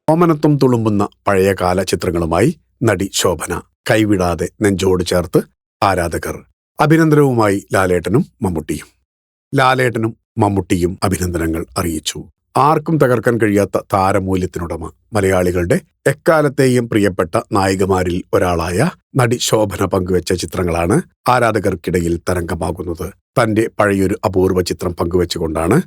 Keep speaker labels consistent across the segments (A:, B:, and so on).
A: ഓമനത്വം തുളുമ്പുന്ന പഴയകാല ചിത്രങ്ങളുമായി നടി ശോഭന കൈവിടാതെ നെഞ്ചോട് ചേർത്ത് ആരാധകർ. അഭിനന്ദനവുമായി ലാലേട്ടനും മമ്മൂട്ടിയും അഭിനന്ദനങ്ങൾ അറിയിച്ചു. ആർക്കും തകർക്കാൻ കഴിയാത്ത താരമൂല്യത്തിനുടമ, മലയാളികളുടെ എക്കാലത്തെയും പ്രിയപ്പെട്ട നായികമാരിൽ ഒരാളായ നടി ശോഭന പങ്കുവെച്ച ചിത്രങ്ങളാണ് ആരാധകർക്കിടയിൽ തരംഗമാകുന്നത്. തന്റെ പഴയൊരു അപൂർവ ചിത്രം പങ്കുവെച്ചുകൊണ്ടാണ്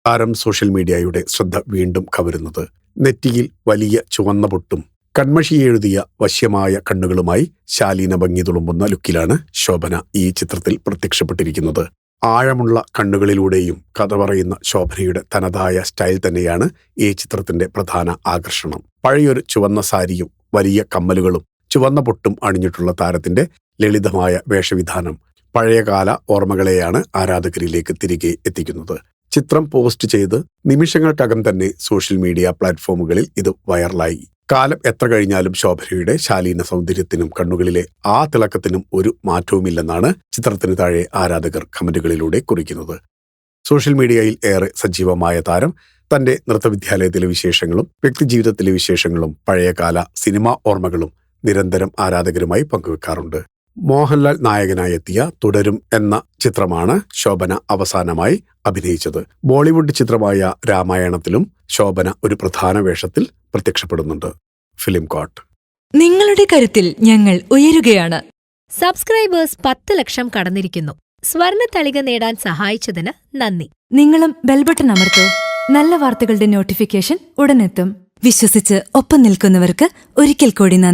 A: താരം സോഷ്യൽ മീഡിയയുടെ ശ്രദ്ധ വീണ്ടും കവരുന്നത്. നെറ്റിയിൽ വലിയ ചുവന്ന പൊട്ടും കൺമഷിയെഴുതിയ വശ്യമായ കണ്ണുകളുമായി ശാലീന ഭംഗി തുളുമ്പുന്ന ലുക്കിലാണ് ശോഭന ഈ ചിത്രത്തിൽ പ്രത്യക്ഷപ്പെട്ടിരിക്കുന്നത്. ആഴമുള്ള കണ്ണുകളിലൂടെയും കഥ പറയുന്ന ശോഭനയുടെ തനതായ സ്റ്റൈൽ തന്നെയാണ് ഈ ചിത്രത്തിന്റെ പ്രധാന ആകർഷണം. പഴയൊരു ചുവന്ന സാരിയും വലിയ കമ്മലുകളും ചുവന്ന പൊട്ടും അണിഞ്ഞിട്ടുള്ള താരത്തിന്റെ ലളിതമായ വേഷവിധാനം പഴയകാല ഓർമ്മകളെയാണ് ആരാധകരിലേക്ക് തിരികെ എത്തിക്കുന്നത്. ചിത്രം പോസ്റ്റ് ചെയ്ത് നിമിഷങ്ങൾക്കകം തന്നെ സോഷ്യൽ മീഡിയ പ്ലാറ്റ്ഫോമുകളിൽ ഇത് വൈറലായി. കാലം എത്ര കഴിഞ്ഞാലും ശോഭനയുടെ ശാലീന സൗന്ദര്യത്തിനും കണ്ണുകളിലെ ആ തിളക്കത്തിനും ഒരു മാറ്റവുമില്ലെന്നാണ് ചിത്രത്തിന് താഴെ ആരാധകർ കമന്റുകളിലൂടെ കുറിക്കുന്നത്. സോഷ്യൽ മീഡിയയിൽ ഏറെ സജീവമായ താരം തന്റെ നൃത്തവിദ്യാലയത്തിലെ വിശേഷങ്ങളും വ്യക്തിജീവിതത്തിലെ വിശേഷങ്ങളും പഴയകാല സിനിമാ ഓർമ്മകളും നിരന്തരം ആരാധകരുമായി പങ്കുവെക്കാറുണ്ട്. മോഹൻലാൽ നായകനായെത്തിയ തുടരും എന്ന ചിത്രമാണ് ശോഭന അവസാനമായി അഭിനയിച്ചത്. ബോളിവുഡ് ചിത്രമായ രാമായണത്തിലും ശോഭന ഒരു പ്രധാന വേഷത്തിൽ പ്രത്യക്ഷപ്പെടുന്നുണ്ട്. Film coat.
B: നിങ്ങളുടെ കരുത്തിൽ ഞങ്ങൾ ഉയരുകയാണ്.
C: സബ്സ്ക്രൈബേഴ്സ് 10 ലക്ഷം കടന്നിരിക്കുന്നു. സ്വർണ്ണ തളിക നേടാൻ സഹായിച്ചതിന് നന്ദി.
B: നിങ്ങളും ബെൽബട്ടൺ അമർത്തോ. നല്ല വാർത്തകളുടെ നോട്ടിഫിക്കേഷൻ ഉടനെത്തും. വിശ്വസിച്ച് ഒപ്പം നിൽക്കുന്നവർക്ക് ഒരിക്കൽ കൂടി നന്ദി.